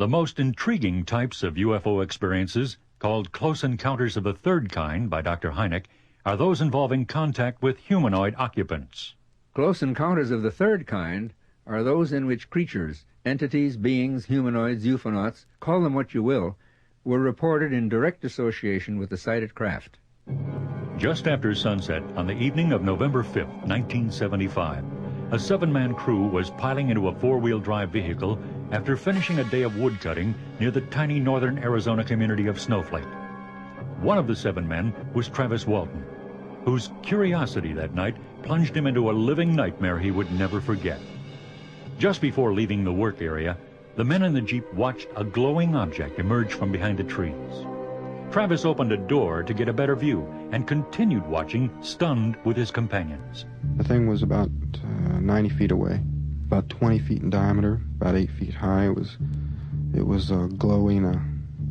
The most intriguing types of UFO experiences, called Close Encounters of the Third Kind by Dr. Hynek, are those involving contact with humanoid occupants. Close encounters of the third kind are those in which creatures, entities, beings, humanoids, ufonauts, call them what you will, were reported in direct association with the sighted craft. Just after sunset on the evening of November 5, 1975, a 7-man crew was piling into a 4-wheel drive vehicle after finishing a day of woodcutting near the tiny northern Arizona community of Snowflake. One of the 7 men was Travis Walton, whose curiosity that night plunged him into a living nightmare he would never forget. Just before leaving the work area, the men in the Jeep watched a glowing object emerge from behind the trees. Travis opened a door to get a better view and continued watching, stunned with his companions. The thing was about 90 feet away, about 20 feet in diameter, about 8 feet high. It was glowing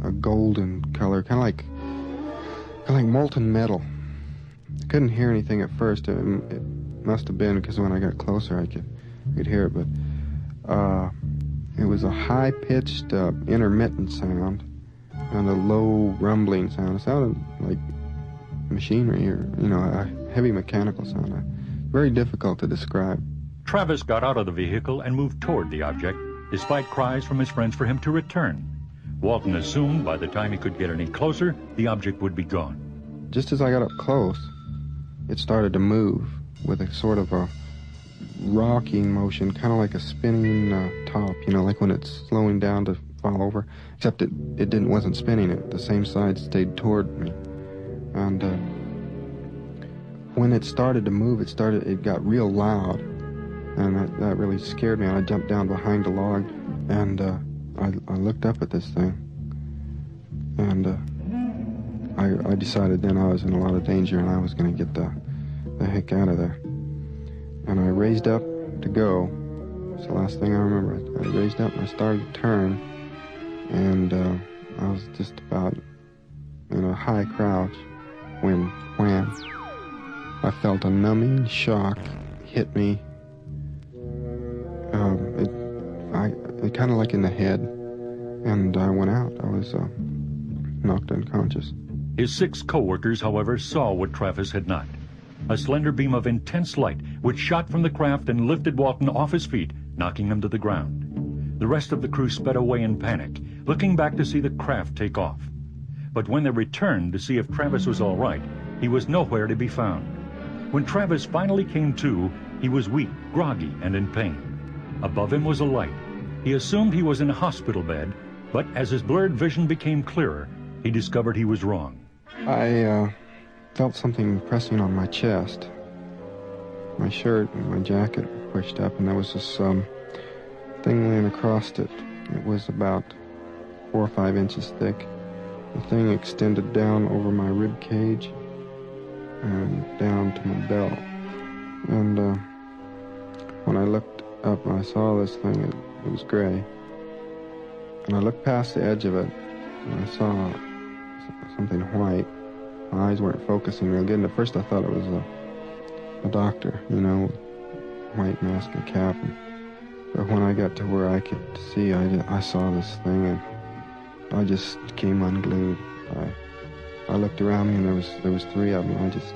a golden color, kind of like molten metal. I couldn't hear anything at first. It must have been because when I got closer I could hear it, but it was a high-pitched intermittent sound and a low rumbling sound. It sounded like machinery or, a heavy mechanical sound. Very difficult to describe. Travis got out of the vehicle and moved toward the object, despite cries from his friends for him to return. Walton assumed by the time he could get any closer, the object would be gone. Just as I got up close, it started to move with a sort of a rocking motion, kind of like a spinning top, like when it's slowing down to fall over, except it wasn't spinning. The same side stayed toward me. And when it started to move, it got real loud, and that really scared me. And I jumped down behind a log, and I looked up at this thing, and I decided then I was in a lot of danger and I was going to get the heck out of there. And I raised up to go. It's the last thing I remember. I raised up and I started to turn, and I was just about in a high crouch when wham, I felt a numbing shock hit me. It kind of like in the head, and I went out. I was knocked unconscious. His 6 co-workers, however, saw what Travis had not. A slender beam of intense light which shot from the craft and lifted Walton off his feet, knocking him to the ground. The rest of the crew sped away in panic, looking back to see the craft take off. But when they returned to see if Travis was all right, he was nowhere to be found. When Travis finally came to, he was weak, groggy, and in pain. Above him was a light. He assumed he was in a hospital bed, but as his blurred vision became clearer, he discovered he was wrong. I felt something pressing on my chest. My shirt and my jacket pushed up, and there was this thing laying across it. It was about 4 or 5 inches thick. The thing extended down over my rib cage and down to my belt. And when I looked up and I saw this thing, it was gray. And I looked past the edge of it, and I saw something white. My eyes weren't focusing real good, and at first I thought it was a doctor, white mask and cap. But when I got to where I could see, I saw this thing, and I just came unglued. I looked around me, and there was 3 of them. I just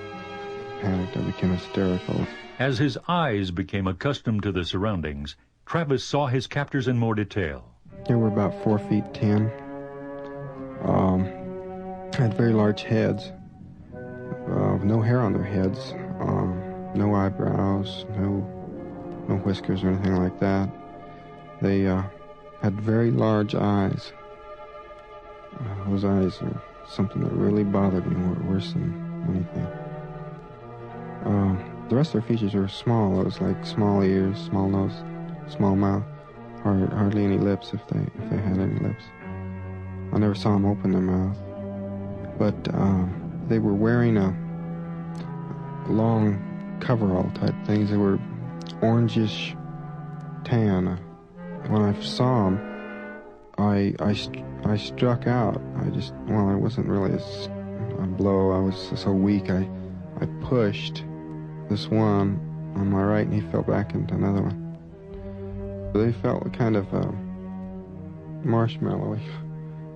panicked. I became hysterical. As his eyes became accustomed to the surroundings, Travis saw his captors in more detail. They were about 4 feet 10. Had very large heads, no hair on their heads, no eyebrows, no whiskers or anything like that. They had very large eyes. Those eyes are something that really bothered me worse than anything. The rest of their features were small. It was like small ears, small nose, small mouth, hardly any lips if they had any lips. I never saw them open their mouth. But they were wearing a long coverall type things. They were orangish tan. When I saw them, I struck out. I wasn't really a blow. I was so weak. I pushed this one on my right, and he fell back into another one. They felt kind of marshmallowy,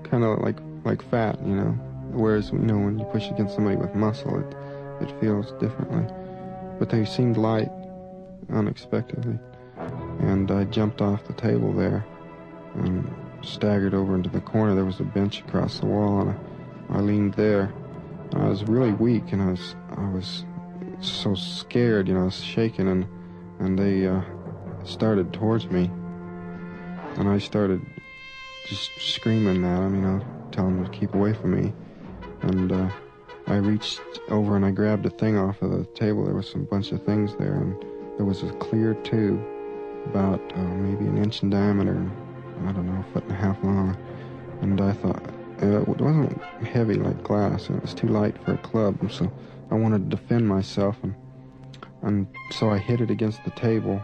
kind of like fat, you know. Whereas, you know, when you push against somebody with muscle, it feels differently. But they seemed light unexpectedly. And I jumped off the table there and staggered over into the corner. There was a bench across the wall, and I leaned there. And I was really weak, and I was so scared, you know, I was shaking, and they started towards me. And I started just screaming at them, you know, telling them to keep away from me. And I reached over and I grabbed a thing off of the table. There was a bunch of things there, and there was a clear tube about maybe an inch in diameter, I don't know, 1.5 feet long. And I thought, it wasn't heavy like glass, and it was too light for a club, and so I wanted to defend myself, and so I hit it against the table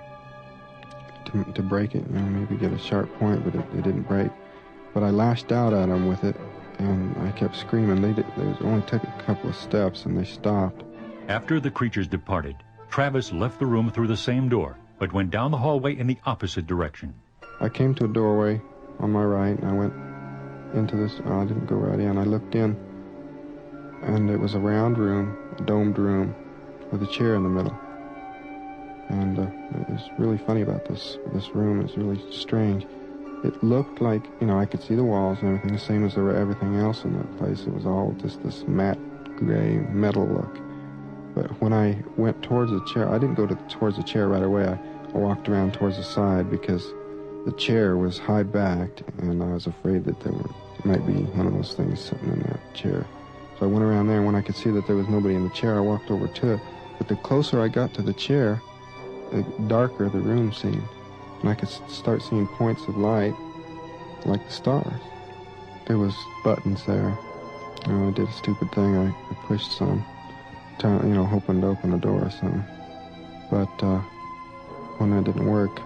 to break it, you know, maybe get a sharp point, but it didn't break. But I lashed out at them with it, and I kept screaming. They only took a couple of steps, and they stopped. After the creatures departed, Travis left the room through the same door, but went down the hallway in the opposite direction. I came to a doorway on my right, and I went into this. I didn't go right in. I looked in, and it was a round room, a domed room, with a chair in the middle. And it was really funny about this room. It's really strange. It looked like, you know, I could see the walls and everything, the same as everything else in that place. It was all just this matte gray metal look. But when I went towards the chair, I didn't go towards the chair right away. I walked around towards the side because the chair was high-backed, and I was afraid that there might be one of those things sitting in that chair. So I went around there, and when I could see that there was nobody in the chair, I walked over to it. But the closer I got to the chair, the darker the room seemed. And I could start seeing points of light, like the stars. There was buttons there. You know, I did a stupid thing. I pushed some, you know, hoping to open the door or something. But when that didn't work,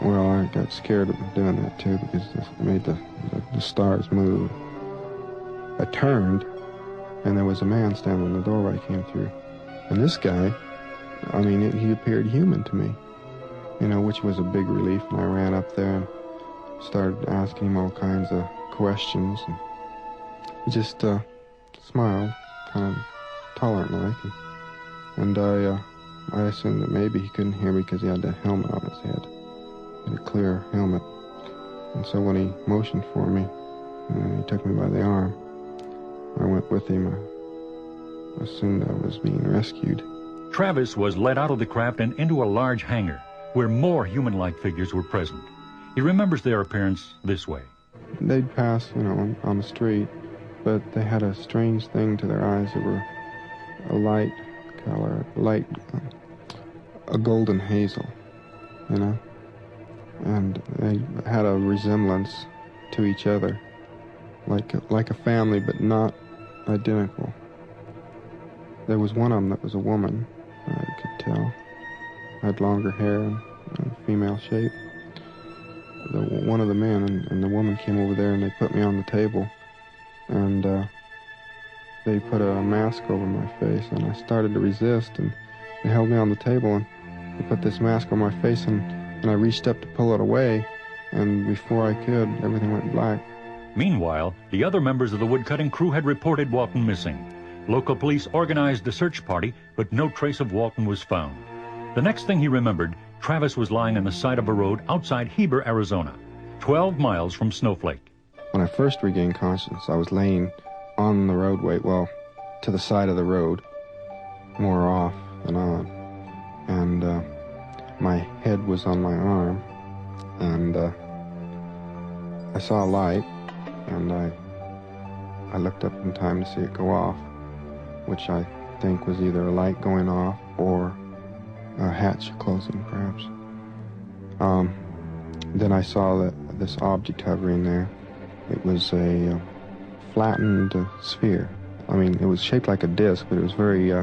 well, I got scared of doing that too, because it made the stars move. I turned, and there was a man standing in the doorway I came through. And this guy, I mean, he appeared human to me, you know, which was a big relief. And I ran up there and started asking him all kinds of questions. And he just smiled, kind of tolerant-like. And I assumed that maybe he couldn't hear me because he had the helmet on his head. He had a clear helmet. And so when he motioned for me, and he took me by the arm, I went with him. I assumed I was being rescued. Travis was led out of the craft and into a large hangar, where more human-like figures were present. He remembers their appearance this way. They'd pass, you know, on the street, but they had a strange thing to their eyes. They were a light color, a golden hazel, you know, and they had a resemblance to each other, like a family, but not identical. There was one of them that was a woman, I could tell. Had longer hair and female shape. One of the men and the woman came over there, and they put me on the table, and they put a mask over my face, and I started to resist, and they held me on the table, and they put this mask on my face, and I reached up to pull it away, and before I could, everything went black. Meanwhile, the other members of the woodcutting crew had reported Walton missing. Local police organized a search party, but no trace of Walton was found. The next thing he remembered, Travis was lying on the side of a road outside Heber, Arizona, 12 miles from Snowflake. When I first regained consciousness, I was laying on the roadway, well, to the side of the road, more off than on. And my head was on my arm, and I saw a light, and I looked up in time to see it go off, which I think was either a light going off or a hatch closing, perhaps. Then I saw this object hovering there. It was a flattened sphere. I mean, it was shaped like a disc, but it was very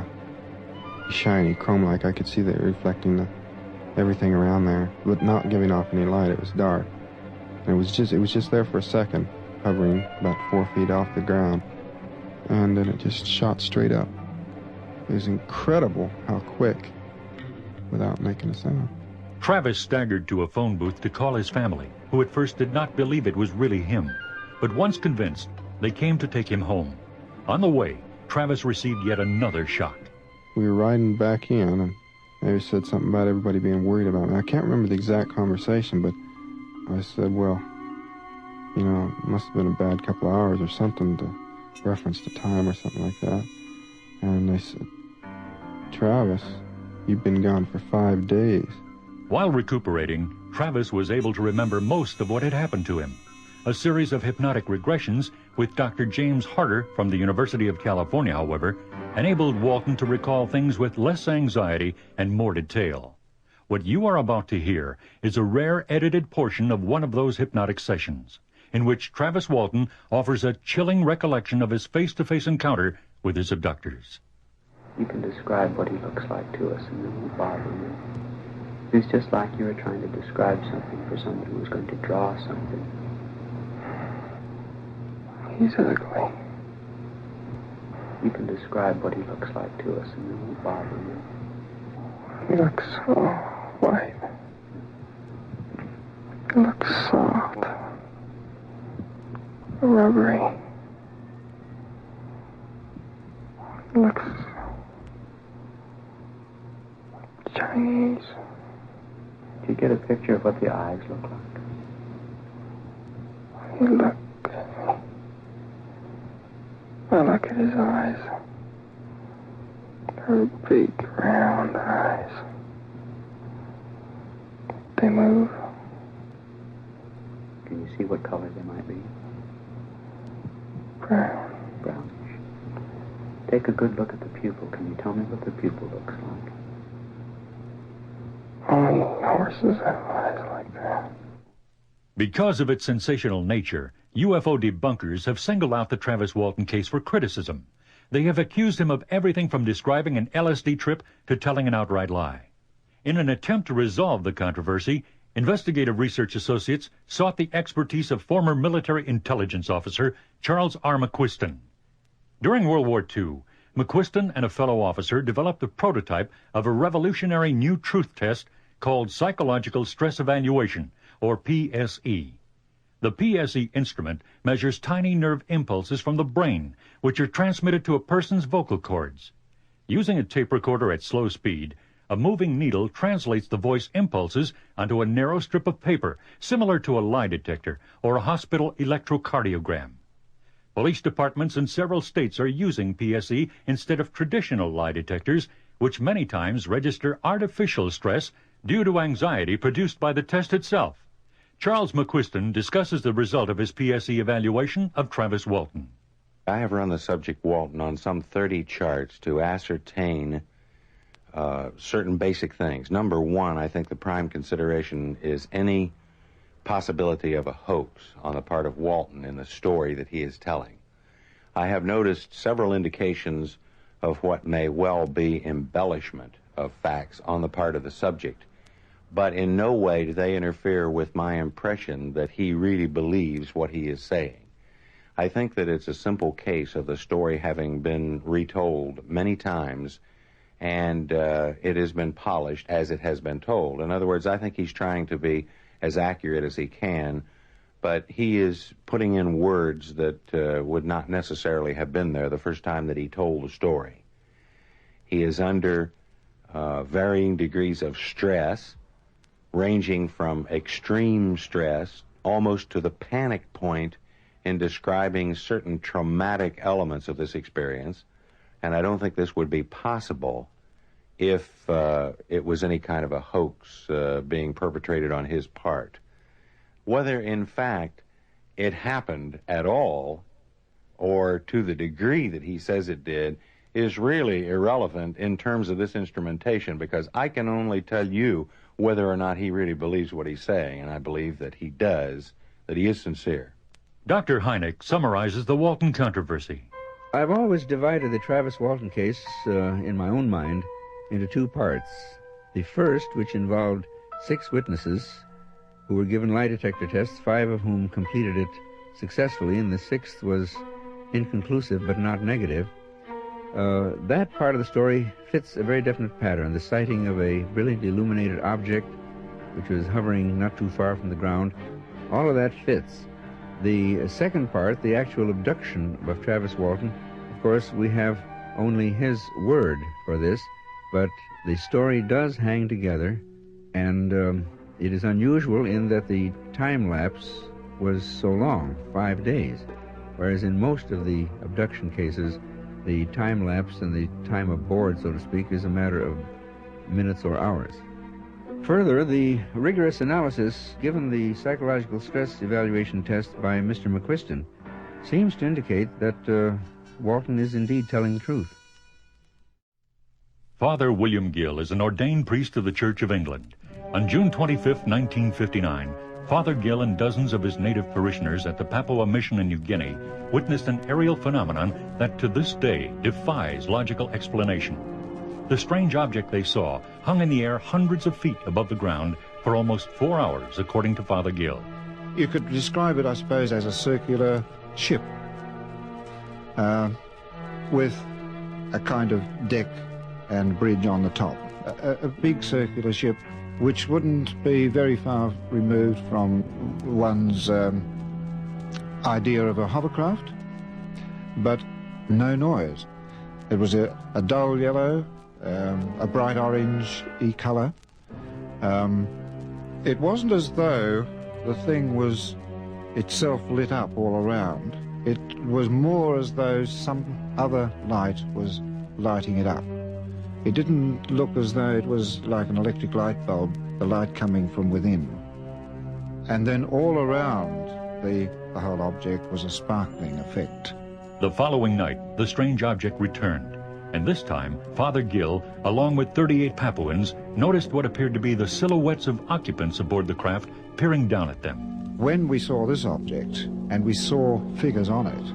shiny, chrome-like. I could see that reflecting everything around there, but not giving off any light. It was dark. And it was just there for a second, hovering about 4 feet off the ground, and then it just shot straight up. It was incredible how quick, without making a sound. Travis staggered to a phone booth to call his family, who at first did not believe it was really him. But once convinced, they came to take him home. On the way, Travis received yet another shock. We were riding back in, and they said something about everybody being worried about me. I can't remember the exact conversation, but I said, well, you know, it must have been a bad couple of hours or something, to reference the time or something like that. And they said, Travis, you've been gone for 5 days. While recuperating, Travis was able to remember most of what had happened to him. A series of hypnotic regressions with Dr. James Harder from the University of California, however, enabled Walton to recall things with less anxiety and more detail. What you are about to hear is a rare edited portion of one of those hypnotic sessions, in which Travis Walton offers a chilling recollection of his face-to-face encounter with his abductors. You can describe what he looks like to us, and it won't bother you. It's just like you were trying to describe something for somebody who was going to draw something. He's ugly. You can describe what he looks like to us, and it won't bother you. He looks so white. He looks soft. Rubbery. He looks Chinese. Do you get a picture of what the eyes look like? He looked at me. I look at his eyes. Her big, round eyes. They move. Can you see what color they might be? Brown. Brownish. Take a good look at the pupil. Can you tell me what the pupil looks like? Only horses have eyes like that. Because of its sensational nature, UFO debunkers have singled out the Travis Walton case for criticism. They have accused him of everything from describing an LSD trip to telling an outright lie. In an attempt to resolve the controversy, investigative research associates sought the expertise of former military intelligence officer Charles R. McQuiston. During World War II, McQuiston and a fellow officer developed a prototype of a revolutionary new truth test called Psychological Stress Evaluation, or PSE. The PSE instrument measures tiny nerve impulses from the brain, which are transmitted to a person's vocal cords. Using a tape recorder at slow speed, a moving needle translates the voice impulses onto a narrow strip of paper, similar to a lie detector or a hospital electrocardiogram. Police departments in several states are using PSE instead of traditional lie detectors, which many times register artificial stress due to anxiety produced by the test itself. Charles McQuiston discusses the result of his PSE evaluation of Travis Walton. I have run the subject Walton on some 30 charts to ascertain certain basic things. Number one, I think the prime consideration is any possibility of a hoax on the part of Walton in the story that he is telling. I have noticed several indications of what may well be embellishment of facts on the part of the subject, but in no way do they interfere with my impression that he really believes what he is saying. I think that it's a simple case of the story having been retold many times, and it has been polished as it has been told. In other words, I think he's trying to be as accurate as he can, but he is putting in words that would not necessarily have been there the first time that he told the story. He is under varying degrees of stress, ranging from extreme stress almost to the panic point in describing certain traumatic elements of this experience, and I don't think this would be possible if it was any kind of a hoax being perpetrated on his part. Whether, in fact, it happened at all, or to the degree that he says it did, is really irrelevant in terms of this instrumentation, because I can only tell you whether or not he really believes what he's saying, and I believe that he does, that he is sincere. Dr. Hynek summarizes the Walton controversy. I've always divided the Travis Walton case, in my own mind, into two parts. The first, which involved 6 witnesses who were given lie detector tests, 5 of whom completed it successfully, and the 6th was inconclusive but not negative. That part of the story fits a very definite pattern, the sighting of a brilliantly illuminated object which was hovering not too far from the ground, all of that fits. The second part, the actual abduction of Travis Walton, of course, we have only his word for this, but the story does hang together, and it is unusual in that the time lapse was so long, 5 days, whereas in most of the abduction cases, the time lapse and the time aboard, so to speak, is a matter of minutes or hours. Further, the rigorous analysis given the psychological stress evaluation test by Mr. McQuiston seems to indicate that Walton is indeed telling the truth. Father William Gill is an ordained priest of the Church of England. On June 25, 1959, Father Gill and dozens of his native parishioners at the Papua Mission in New Guinea witnessed an aerial phenomenon that to this day defies logical explanation. The strange object they saw hung in the air hundreds of feet above the ground for almost 4 hours, according to Father Gill. You could describe it, I suppose, as a circular ship with a kind of deck and bridge on the top. A big circular ship which wouldn't be very far removed from one's idea of a hovercraft, but no noise. It was a dull yellow, a bright orange-y colour. It wasn't as though the thing was itself lit up all around. It was more as though some other light was lighting it up. It didn't look as though it was like an electric light bulb, the light coming from within. And then all around the whole object was a sparkling effect. The following night, the strange object returned, and this time, Father Gill, along with 38 Papuans, noticed what appeared to be the silhouettes of occupants aboard the craft peering down at them. When we saw this object, and we saw figures on it,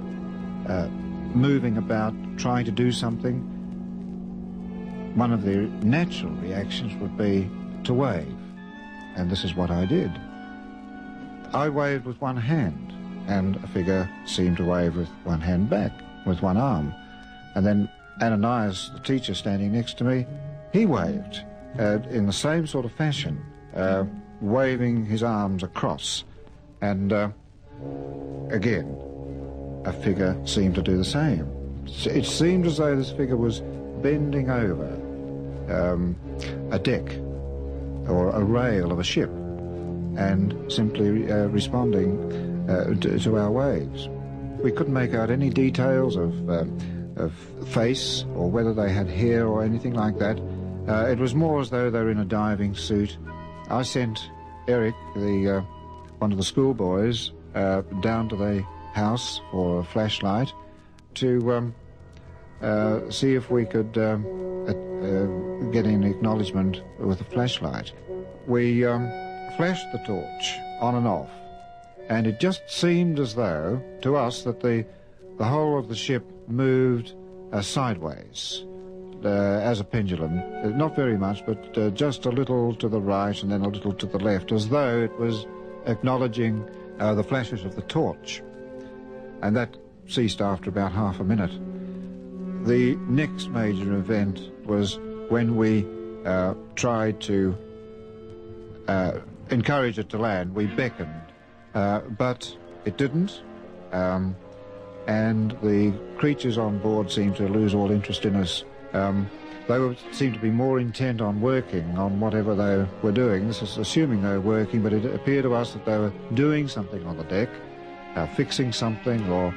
moving about, trying to do something, one of the natural reactions would be to wave, and this is what I did. I waved with one hand, and a figure seemed to wave with one hand back, with one arm. And then Ananias, the teacher standing next to me, he waved in the same sort of fashion, waving his arms across. And again, a figure seemed to do the same. It seemed as though this figure was bending over a deck or a rail of a ship and simply responding to our waves. We couldn't make out any details of face or whether they had hair or anything like that. It was more as though they were in a diving suit. I sent Eric, one of the schoolboys, down to the house for a flashlight to see if we could get an acknowledgement with a flashlight. We flashed the torch on and off, and it just seemed as though, to us, that the whole of the ship moved sideways, as a pendulum. Not very much, but just a little to the right and then a little to the left, as though it was acknowledging the flashes of the torch. And that ceased after about half a minute. The next major event was when we tried to encourage it to land. We beckoned, but it didn't, and the creatures on board seemed to lose all interest in us. They seemed to be more intent on working on whatever they were doing. This is assuming they were working, but it appeared to us that they were doing something on the deck, fixing something or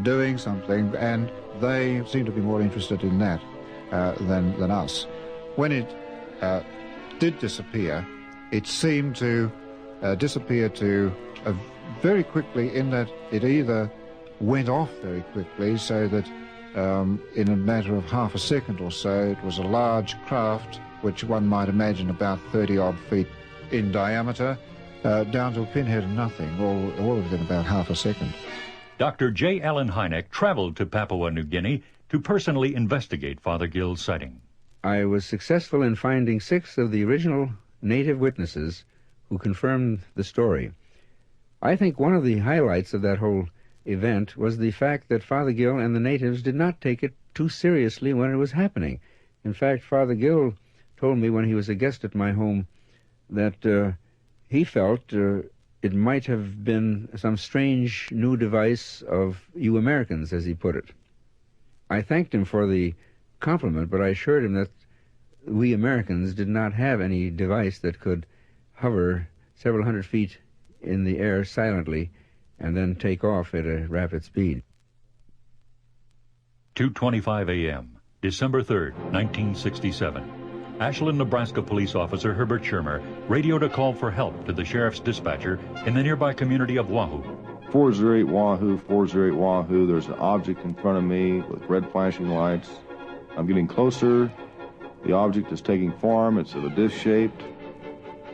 doing something, and they seemed to be more interested in that than us. When it did disappear, it seemed to disappear very quickly, in that it either went off very quickly, so that in a matter of half a second or so, it was a large craft, which one might imagine about 30-odd feet in diameter, down to a pinhead of nothing, all within about half a second. Dr. J. Allen Hynek traveled to Papua New Guinea to personally investigate Father Gill's sighting. I was successful in finding 6 of the original native witnesses who confirmed the story. I think one of the highlights of that whole event was the fact that Father Gill and the natives did not take it too seriously when it was happening. In fact, Father Gill told me when he was a guest at my home that he felt it might have been some strange new device of you Americans, as he put it. I thanked him for the compliment, but I assured him that we Americans did not have any device that could hover several hundred feet in the air silently and then take off at a rapid speed. 2:25 a.m., December 3rd, 1967. Ashland, Nebraska police officer Herbert Schirmer radioed a call for help to the sheriff's dispatcher in the nearby community of Wahoo. 408 Wahoo, 408 Wahoo. There's an object in front of me with red flashing lights. I'm getting closer. The object is taking form. It's of a disc-shaped.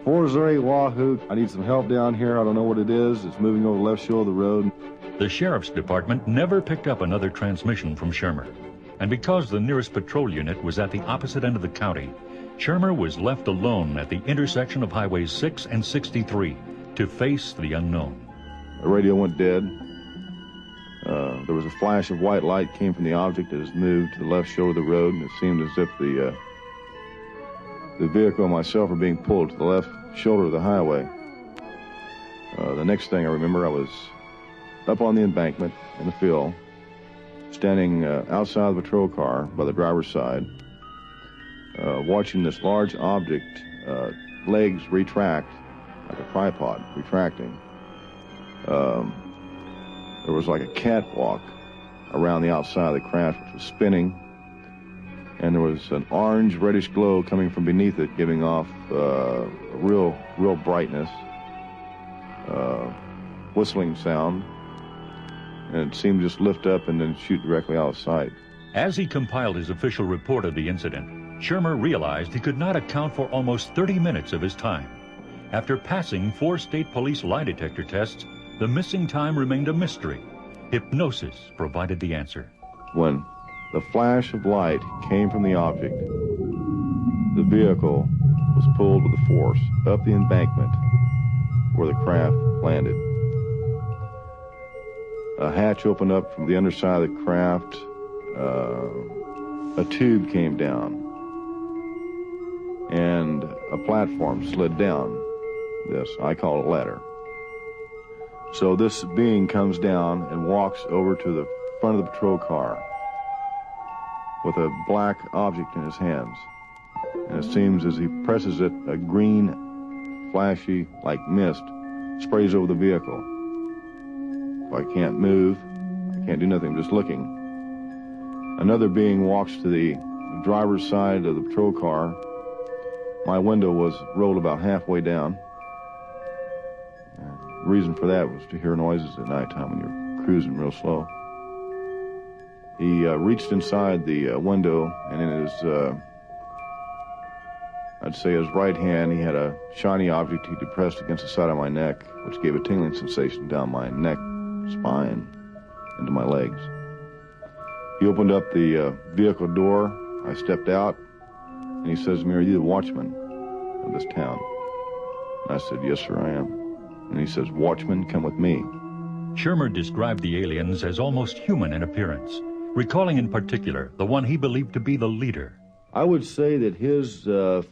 408 Wahoo. I need some help down here. I don't know what it is. It's moving over the left shoulder of the road. The sheriff's department never picked up another transmission from Schirmer. And because the nearest patrol unit was at the opposite end of the county, Schirmer was left alone at the intersection of Highways 6 and 63 to face the unknown. The radio went dead. There was a flash of white light came from the object that has moved to the left shoulder of the road, and it seemed as if the vehicle and myself were being pulled to the left shoulder of the highway. The next thing I remember, I was up on the embankment in the field, standing outside the patrol car by the driver's side, watching this large object, legs retract like a tripod, retracting. There was like a catwalk around the outside of the craft, which was spinning, and there was an orange reddish glow coming from beneath it, giving off a real brightness, whistling sound, and it seemed to just lift up and then shoot directly out of sight. As he compiled his official report of the incident, Schirmer realized he could not account for almost 30 minutes of his time. After passing 4 state police lie detector tests, the missing time remained a mystery. Hypnosis provided the answer. When the flash of light came from the object, the vehicle was pulled with a force up the embankment where the craft landed. A hatch opened up from the underside of the craft. A tube came down, and a platform slid down. This, I call it a ladder. So this being comes down and walks over to the front of the patrol car with a black object in his hands. And it seems as he presses it, a green, flashy, like mist, sprays over the vehicle. I can't move, I can't do nothing, I'm just looking. Another being walks to the driver's side of the patrol car. My window was rolled about halfway down. The reason for that was to hear noises at nighttime when you're cruising real slow. He reached inside the window, and in his, I'd say his right hand, he had a shiny object he depressed against the side of my neck, which gave a tingling sensation down my neck, spine, into my legs. He opened up the vehicle door. I stepped out, and he says to me, "Are you the watchman of this town?" And I said, "Yes, sir, I am." And he says, "Watchman, come with me." Schirmer described the aliens as almost human in appearance, recalling in particular the one he believed to be the leader. I would say that his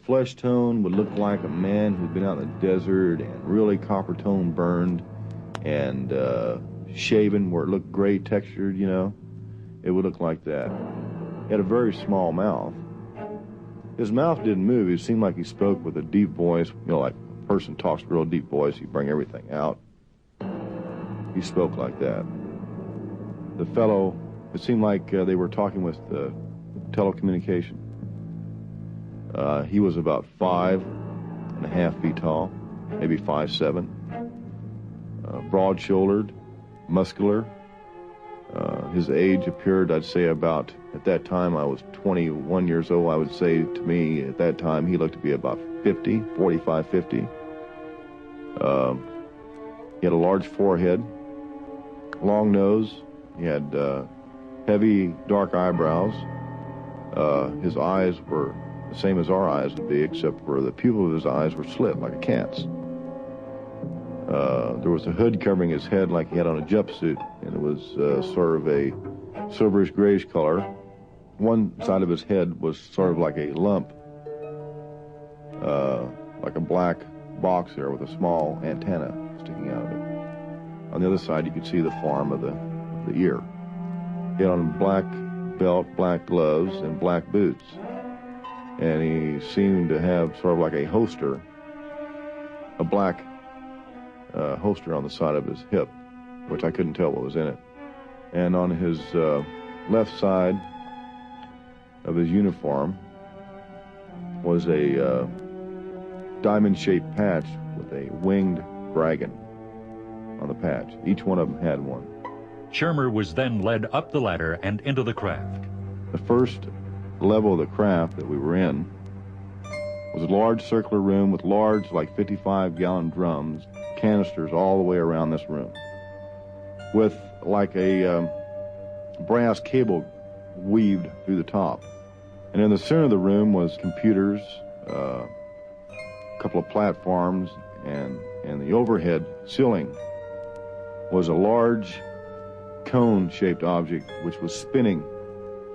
flesh tone would look like a man who'd been out in the desert and really copper tone burned and shaven where it looked gray textured, you know. It would look like that. He had a very small mouth. His mouth didn't move. It seemed like he spoke with a deep voice, you know, like a person talks with a real deep voice. He'd bring everything out. He spoke like that. The fellow, it seemed like they were talking with telecommunication. He was about 5.5 feet tall, maybe 5'7", broad-shouldered, muscular. His age appeared, I'd say about, at that time I was 21 years old, I would say to me at that time he looked to be about 50, 45, 50. He had a large forehead, long nose, he had heavy dark eyebrows. His eyes were the same as our eyes would be, except for the pupil of his eyes were slit like a cat's. There was a hood covering his head like he had on a jumpsuit, and it was sort of a silverish grayish color. One side of his head was sort of like a lump, like a black box there with a small antenna sticking out of it. On the other side, you could see the form of the ear. He had on black belt, black gloves, and black boots. And he seemed to have sort of like a holster, a black holster on the side of his hip, which I couldn't tell what was in it. And on his left side of his uniform was a diamond-shaped patch with a winged dragon on the patch. Each one of them had one. Shermer was then led up the ladder and into the craft. The first level of the craft that we were in was a large circular room with large, like 55-gallon drums, canisters all the way around this room, with like a brass cable weaved through the top. And in the center of the room was computers, a couple of platforms, and the overhead ceiling was a large cone-shaped object which was spinning,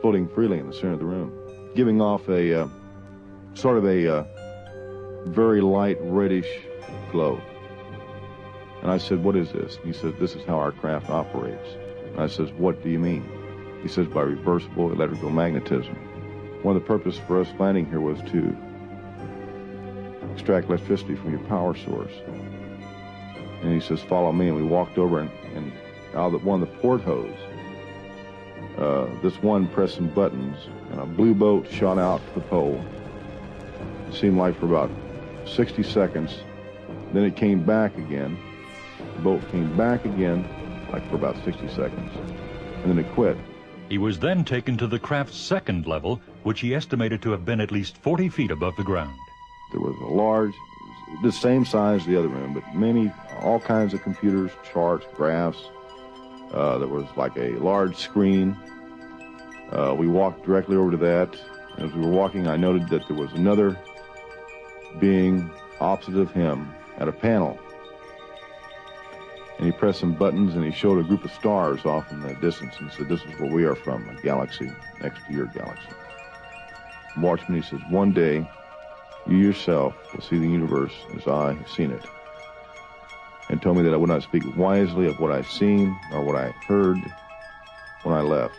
floating freely in the center of the room, giving off a sort of a very light reddish glow. And I said, "What is this?" He said, "This is how our craft operates." And I says, "What do you mean?" He says, "By reversible electrical magnetism." One of the purposes for us landing here was to extract electricity from your power source. And he says, "Follow me." And we walked over, and out of one of the portholes, this one pressed some buttons, and a blue boat shot out to the pole. It seemed like for about 60 seconds. Then it came back again. The boat came back again, like for about 60 seconds. And then it quit. He was then taken to the craft's second level, which he estimated to have been at least 40 feet above the ground. There was a large, the same size as the other room, but all kinds of computers, charts, graphs. There was like a large screen. We walked directly over to that. As we were walking, I noted that there was another being opposite of him at a panel. And he pressed some buttons, and he showed a group of stars off in the distance and said, "This is where we are from, a galaxy next to your galaxy." And watched me, he says, "One day, you yourself will see the universe as I have seen it." And told me that I would not speak wisely of what I've seen or what I heard when I left.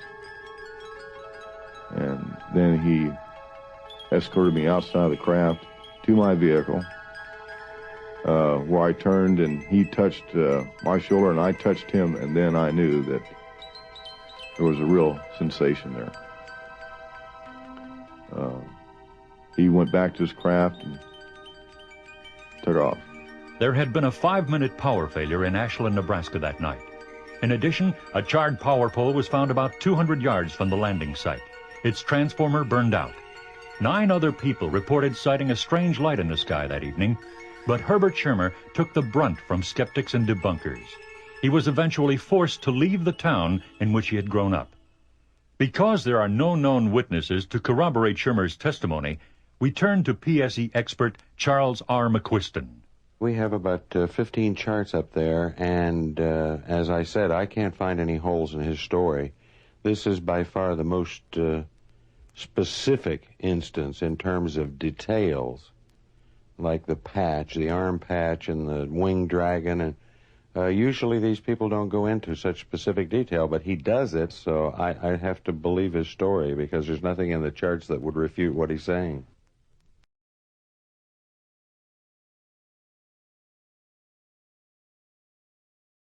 And then he escorted me outside of the craft to my vehicle, where I turned and he touched my shoulder and I touched him, and then I knew that there was a real sensation there. He went back to his craft and took off. There had been a 5-minute power failure in Ashland, Nebraska that night. In addition, a charred power pole was found about 200 yards from the landing site. Its transformer burned out. 9 other people reported sighting a strange light in the sky that evening, but Herbert Shermer took the brunt from skeptics and debunkers. He was eventually forced to leave the town in which he had grown up. Because there are no known witnesses to corroborate Shermer's testimony, we turn to PSE expert Charles R. McQuiston. We have about 15 charts up there, and as I said, I can't find any holes in his story. This is by far the most specific instance in terms of details, like the patch, the arm patch, and the winged dragon. And usually these people don't go into such specific detail, but he does it, so I have to believe his story because there's nothing in the charts that would refute what he's saying.